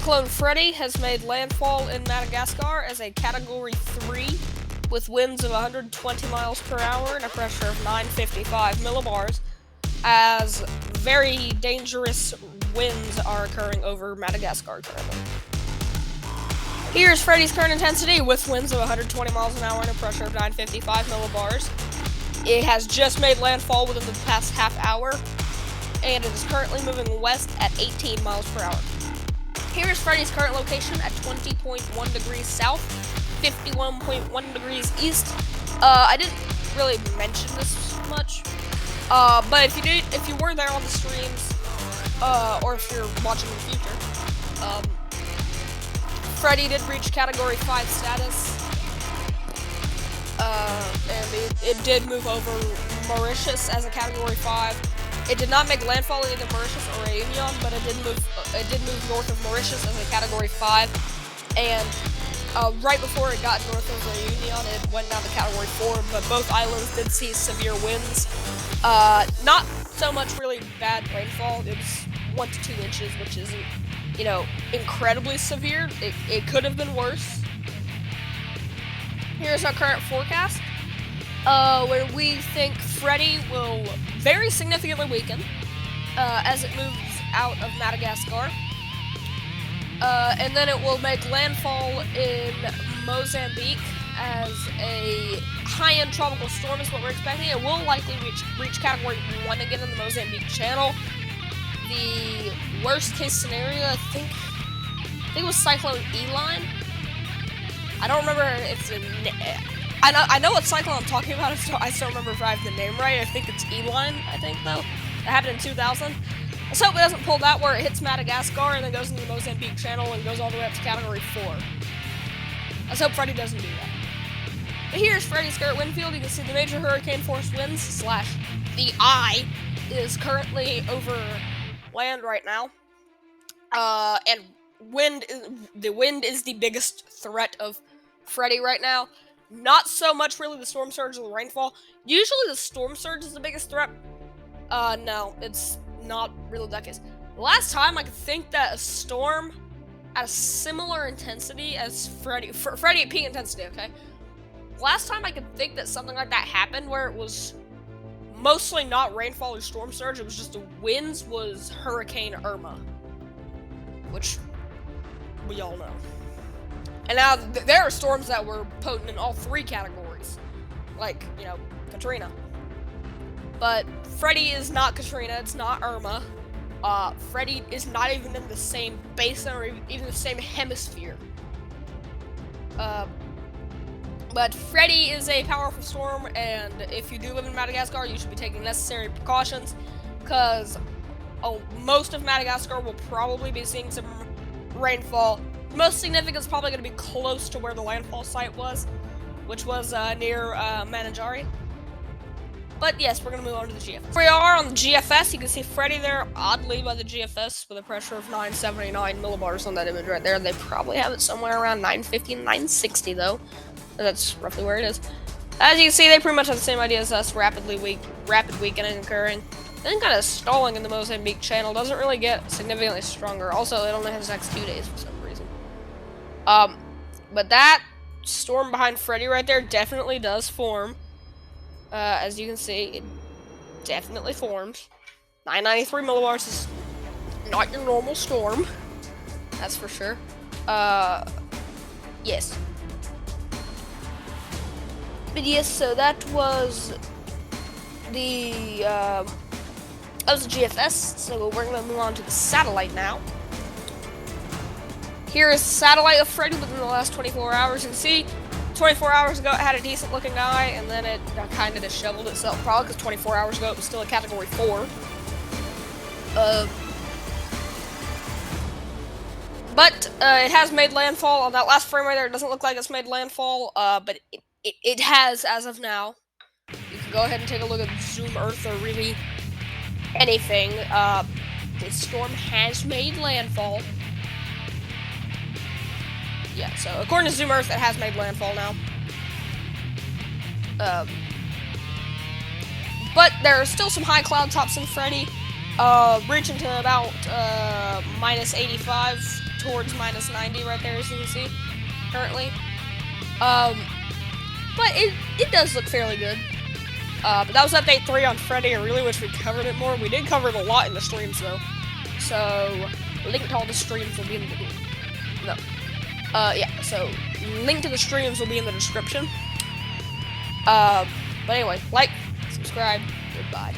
Cyclone Freddy has made landfall in Madagascar as a Category 3 with winds of 120 miles per hour and a pressure of 955 millibars, as very dangerous winds are occurring over Madagascar currently. Here's Freddy's current intensity with winds of 120 miles an hour and a pressure of 955 millibars. It has just made landfall within the past half hour, and it is currently moving west at 18 miles per hour. Here is Freddy's current location at 20.1 degrees south, 51.1 degrees east. I didn't really mention this much, but if you were there on the streams, or if you're watching in the future, Freddy did reach Category 5 status, and it did move over Mauritius as a Category 5. It did not make landfall in either Mauritius or Réunion, but it did move north of Mauritius as a Category 5, and right before it got north of Réunion, it went down to Category 4, but both islands did see severe winds. Not so much really bad rainfall. It was 1 to 2 inches, which isn't, incredibly severe. It could have been worse. Here's our current forecast, where we think Freddy will very significantly weaken as it moves out of Madagascar. And then it will make landfall in Mozambique as a high-end tropical storm is what we're expecting. It will likely reach Category 1 again in the Mozambique Channel. The worst-case scenario, I think it was Cyclone Eline. I don't remember if the I know what cyclone I'm talking about. I still remember if I have the name right. I think it's Eline, though. It happened in 2000. Let's hope it doesn't pull that where it hits Madagascar and then goes into the Mozambique Channel and goes all the way up to Category 4. Let's hope Freddy doesn't do that. But here's Freddy's current wind field. You can see the major hurricane force winds / the eye is currently over land right now. And the wind is the biggest threat of Freddy right now. Not so much really the storm surge or the rainfall. Usually the storm surge is the biggest threat. No, it's not really that case. The last time I could think that a storm at a similar intensity as Freddy at peak intensity, okay? Last time I could think that something like that happened where it was mostly not rainfall or storm surge, it was just the winds, was Hurricane Irma, which we all know. And now there are storms that were potent in all 3 categories, like, Katrina. But Freddy is not Katrina, it's not Irma. Freddy is not even in the same basin or even the same hemisphere. But Freddy is a powerful storm, and if you do live in Madagascar, you should be taking necessary precautions, because most of Madagascar will probably be seeing some rainfall. Most significant is probably going to be close to where the landfall site was, which was near Manajari. But yes, we're going to move on to the GFS. We are on the GFS. You can see Freddy there, oddly, by the GFS with a pressure of 979 millibars on that image right there. They probably have it somewhere around 950, 960, though. And that's roughly where it is. As you can see, they pretty much have the same idea as us, rapid weakening occurring. Then kind of stalling in the Mozambique Channel. Doesn't really get significantly stronger. Also, it only has the next 2 days for some reason. But that storm behind Freddy right there definitely does form. As you can see, it definitely forms. 993 millibars is not your normal storm. That's for sure. Yes. But yes, so that was the GFS. So we're gonna move on to the satellite now. Here is satellite of Freddy within the last 24 hours. You can see 24 hours ago it had a decent looking eye, and then it kind of disheveled itself, probably because 24 hours ago it was still a Category 4. But it has made landfall. On that last frame right there, it doesn't look like it's made landfall, but it has as of now. You can go ahead and take a look at Zoom Earth or really anything. The storm has made landfall. Yeah, so according to Zoom Earth, it has made landfall now. But there are still some high cloud tops in Freddy, reaching to about minus 85 towards -90 right there, as you can see, currently. But it does look fairly good. But that was update 3 on Freddy. I really wish we covered it more. We did cover it a lot in the streams, though. So, link to all the streams will be in the... yeah, so, link to the streams will be in the description. But anyway, like, subscribe, goodbye.